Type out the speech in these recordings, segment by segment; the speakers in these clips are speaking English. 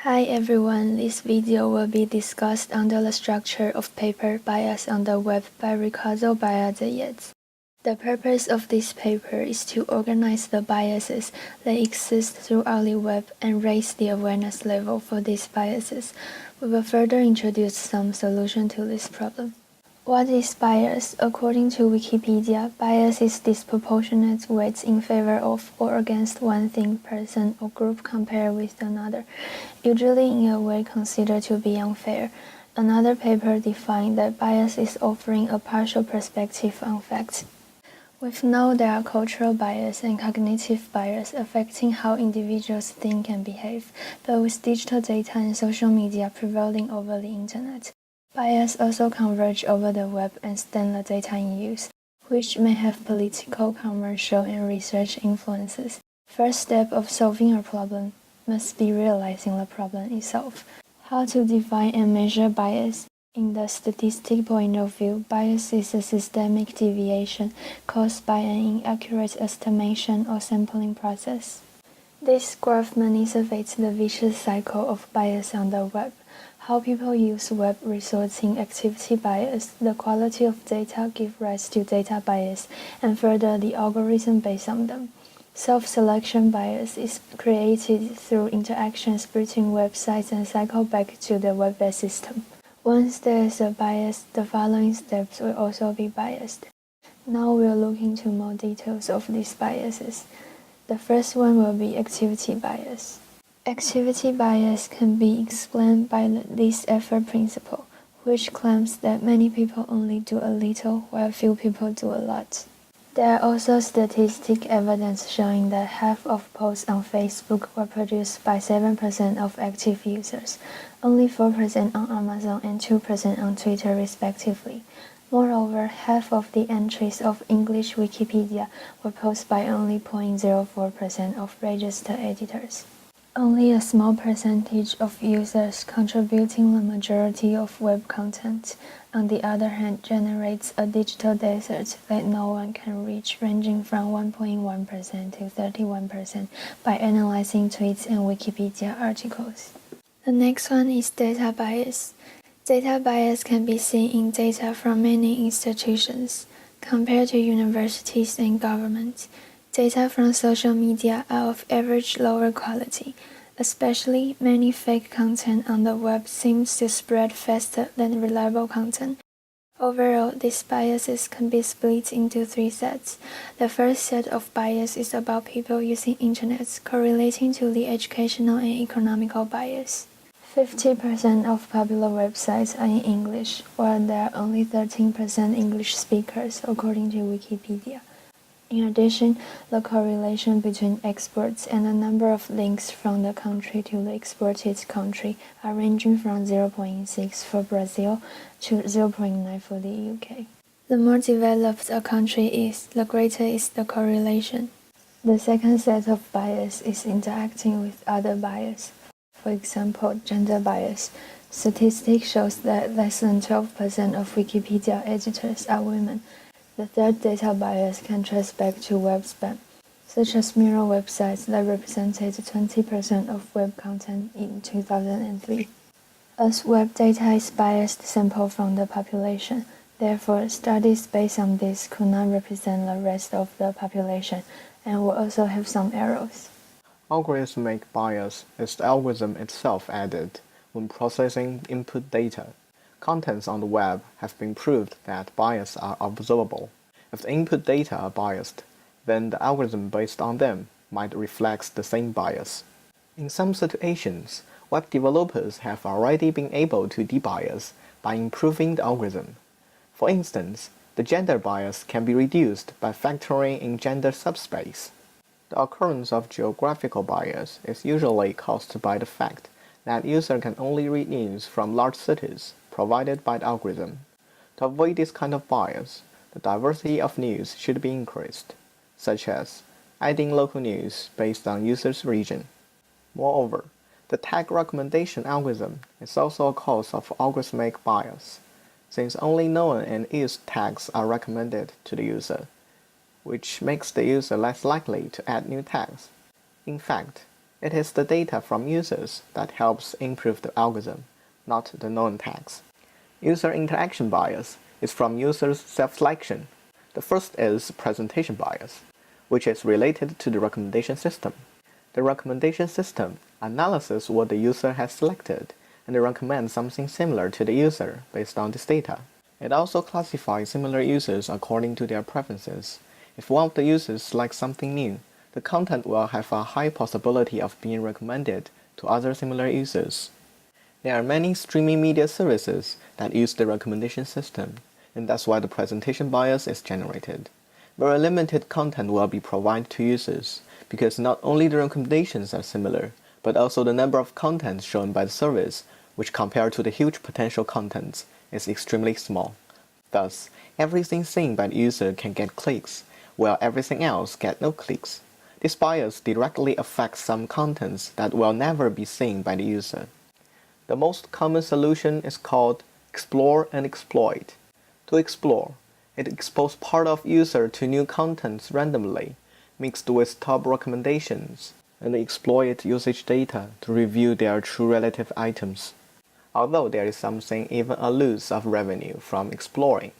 Hi everyone, this video will be discussed under the structure of paper Bias on the Web by Ricardo Bayaza. The purpose of this paper is to organize the biases that exist throughout the web and raise the awareness level for these biases. We will further introduce some solution to this problem. What is bias? According to Wikipedia, bias is disproportionate weights in favor of or against one thing, person, or group compared with another, usually in a way considered to be unfair. Another paper defined that bias is offering a partial perspective on facts. We know there are cultural bias and cognitive bias affecting how individuals think and behave, but with digital data and social media prevailing over the internet, bias also converge over the web and stem the data in use, which may have political, commercial, and research influences. First step of solving a problem must be realizing the problem itself. How to define and measure bias? In the statistic point of view, bias is a systemic deviation caused by an inaccurate estimation or sampling process. This graph manipulates the vicious cycle of bias on the web. How people use web results in activity bias, the quality of data gives rise to data bias, and further the algorithm based on them. Self-selection bias is created through interactions between websites and cycle back to the web-based system. Once there is a bias, the following steps will also be biased. Now we'll look into more details of these biases. The first one will be activity bias. Activity bias can be explained by the least effort principle, which claims that many people only do a little while few people do a lot. There are also statistic evidence showing that half of posts on Facebook were produced by 7% of active users, only 4% on Amazon and 2% on Twitter respectively. Moreover, half of the entries of English Wikipedia were posted by only 0.04% of registered editors. Only a small percentage of users contributing the majority of web content, on the other hand, generates a digital desert that no one can reach, ranging from 1.1% to 31% by analyzing tweets and Wikipedia articles. The next one is data bias. Data bias can be seen in data from many institutions. Compared to universities and governments, data from social media are of average lower quality. Especially, many fake content on the web seems to spread faster than reliable content. Overall, these biases can be split into three sets. The first set of bias is about people using internet, correlating to the educational and economical bias. 50% of popular websites are in English, while there are only 13% English speakers, according to Wikipedia. In addition, the correlation between exports and the number of links from the country to the exported country are ranging from 0.6 for Brazil to 0.9 for the UK. The more developed a country is, the greater is the correlation. The second set of bias is interacting with other bias. For example, gender bias. Statistics shows that less than 12% of Wikipedia editors are women. The third data bias can trace back to web spam, such as mirror websites that represented 20% of web content in 2003. As web data is biased sample from the population, therefore studies based on this could not represent the rest of the population and will also have some errors. Algorithmic bias is the algorithm itself added when processing input data. Contents on the web have been proved that bias are observable. If the input data are biased, then the algorithm based on them might reflect the same bias. In some situations, web developers have already been able to debias by improving the algorithm. For instance, the gender bias can be reduced by factoring in gender subspace. The occurrence of geographical bias is usually caused by the fact that user can only read news from large cities provided by the algorithm. To avoid this kind of bias, the diversity of news should be increased, such as adding local news based on user's region. Moreover, the tag recommendation algorithm is also a cause of algorithmic bias, since only known and used tags are recommended to the user, which makes the user less likely to add new tags. In fact, It is the data from users that helps improve the algorithm, not the known tags. User interaction bias is from users' self-selection. The first is presentation bias, which is related to the recommendation system. The recommendation system analyzes what the user has selected and recommends something similar to the user based on this data. It also classifies similar users according to their preferences. If one of the users selects something new, the content will have a high possibility of being recommended to other similar users. There are many streaming media services that use the recommendation system, and that's why the presentation bias is generated. Very limited content will be provided to users, because not only the recommendations are similar, but also the number of contents shown by the service, which compared to the huge potential contents, is extremely small. Thus, everything seen by the user can get clicks, while everything else get no clicks. This bias directly affects some contents that will never be seen by the user. The most common solution is called explore and exploit. To explore, it exposes part of user to new contents randomly, mixed with top recommendations, and exploit usage data to review their true relative items. Although there is something even a loss of revenue from exploring,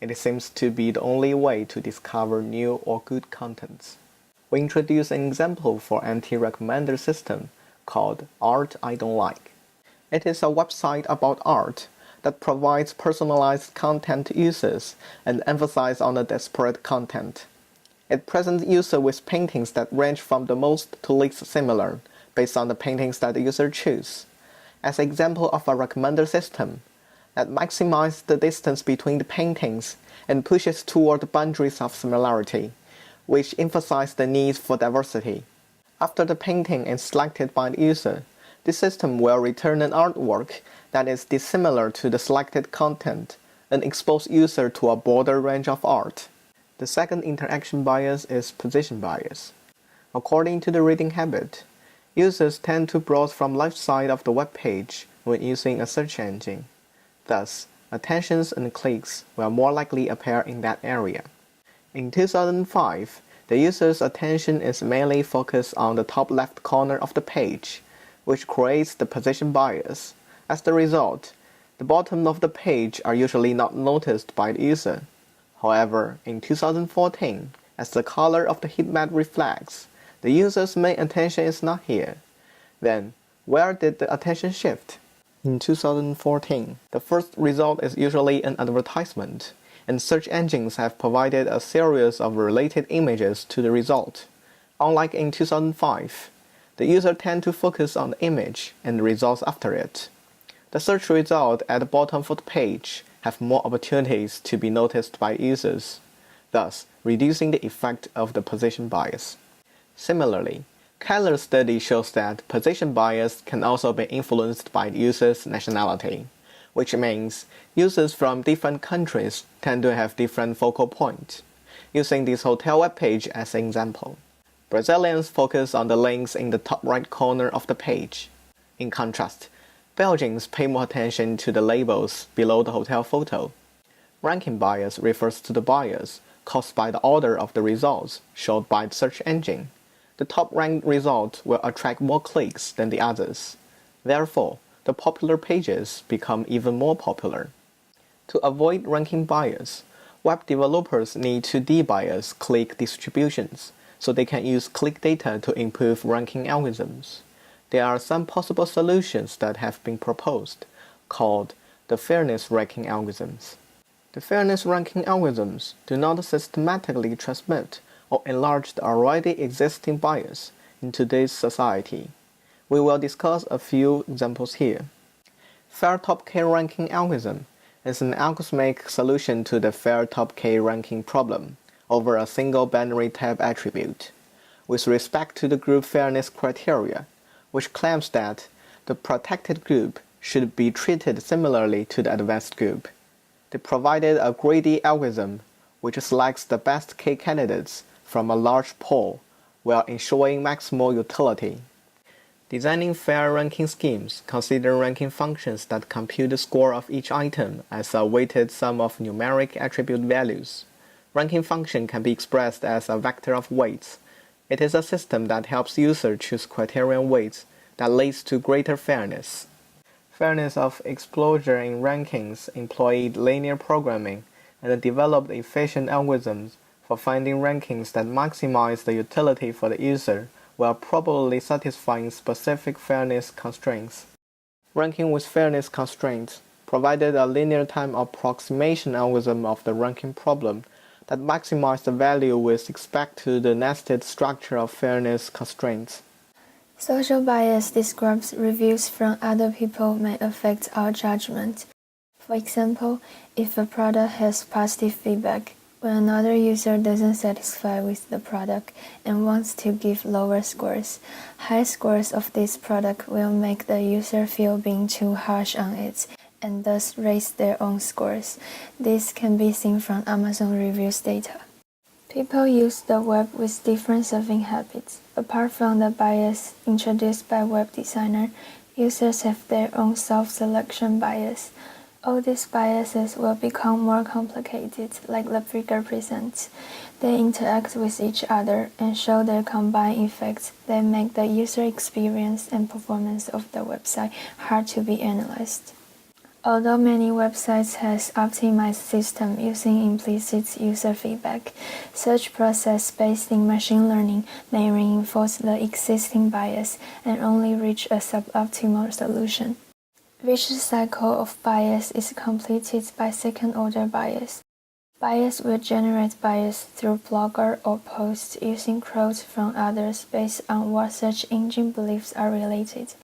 it seems to be the only way to discover new or good contents. We introduce an example for anti-recommender system called Art I Don't Like. It is a website about art that provides personalized content to users and emphasizes on the disparate content. It presents users with paintings that range from the most to least similar, based on the paintings that the user chooses. As an example of a recommender system that maximizes the distance between the paintings and pushes toward the boundaries of similarity, which emphasize the need for diversity. After the painting is selected by the user, the system will return an artwork that is dissimilar to the selected content and expose user to a broader range of art. The second interaction bias is position bias. According to the reading habit, users tend to browse from left side of the web page when using a search engine. Thus, attentions and clicks will more likely appear in that area. In 2005, the user's attention is mainly focused on the top left corner of the page, which creates the position bias. As the result, the bottom of the page are usually not noticed by the user. However, in 2014, as the color of the heat map reflects, the user's main attention is not here. Then, where did the attention shift? In 2014, the first result is usually an advertisement, and search engines have provided a series of related images to the result. Unlike in 2005, the user tend to focus on the image and the results after it. The search results at the bottom of the page have more opportunities to be noticed by users, thus reducing the effect of the position bias. Similarly, Keller's study shows that position bias can also be influenced by the user's nationality, which means users from different countries tend to have different focal points. Using this hotel webpage as an example, Brazilians focus on the links in the top right corner of the page. In contrast, Belgians pay more attention to the labels below the hotel photo. Ranking bias refers to the bias caused by the order of the results shown by the search engine. The top-ranked result will attract more clicks than the others. Therefore, the popular pages become even more popular. To avoid ranking bias, web developers need to debias click distributions so they can use click data to improve ranking algorithms. There are some possible solutions that have been proposed, called the fairness ranking algorithms. The fairness ranking algorithms do not systematically transmit or enlarge the already existing bias in today's society. We will discuss a few examples here. Fair top K ranking algorithm is an algorithmic solution to the fair top K ranking problem over a single binary type attribute, with respect to the group fairness criteria, which claims that the protected group should be treated similarly to the advanced group. They provided a greedy algorithm which selects the best K candidates from a large pool while ensuring maximal utility. Designing fair ranking schemes consider ranking functions that compute the score of each item as a weighted sum of numeric attribute values. Ranking function can be expressed as a vector of weights, It is a system that helps users choose criterion weights that leads to greater fairness. Fairness of exposure in rankings employed linear programming and developed efficient algorithms for finding rankings that maximize the utility for the user while properly satisfying specific fairness constraints. Ranking with fairness constraints provided a linear time approximation algorithm of the ranking problem that maximized the value with respect to the nested structure of fairness constraints. Social bias describes reviews from other people may affect our judgment. For example, if a product has positive feedback, when another user doesn't satisfy with the product and wants to give lower scores, high scores of this product will make the user feel being too harsh on it and thus raise their own scores. This can be seen from Amazon reviews data. People use the web with different surfing habits. Apart from the bias introduced by web designer, users have their own self-selection bias. All these biases will become more complicated, like the figure presents. They interact with each other and show their combined effects that make the user experience and performance of the website hard to be analyzed. Although many websites has optimized system using implicit user feedback, such process based in machine learning may reinforce the existing bias and only reach a suboptimal solution. Vicious cycle of bias is completed by second-order bias. Bias will generate bias through blogger or posts using quotes from others based on what search engine believes are related.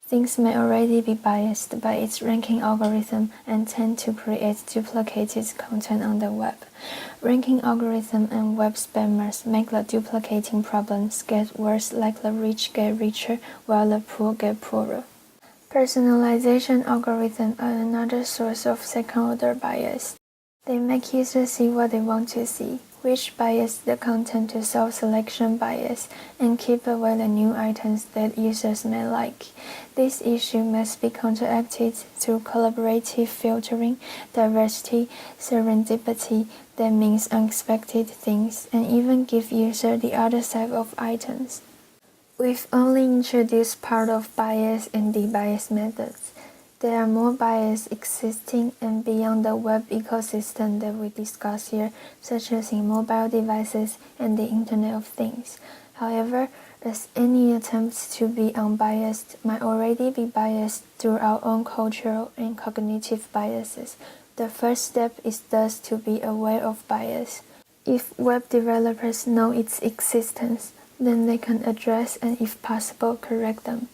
Things may already be biased by its ranking algorithm and tend to create duplicated content on the web. Ranking algorithm and web spammers make the duplicating problems get worse, like the rich get richer while the poor get poorer. Personalization algorithms are another source of second-order bias. They make users see what they want to see, which bias the content to self-selection bias, and keep away the new items that users may like. This issue must be counteracted through collaborative filtering, diversity, serendipity that means unexpected things, and even give users the other side of items. We've only introduced part of bias and de-bias methods. There are more bias existing and beyond the web ecosystem that we discuss here, such as in mobile devices and the Internet of Things. However, as any attempt to be unbiased might already be biased through our own cultural and cognitive biases, the first step is thus to be aware of bias. If web developers know its existence, then they can address and, if possible, correct them.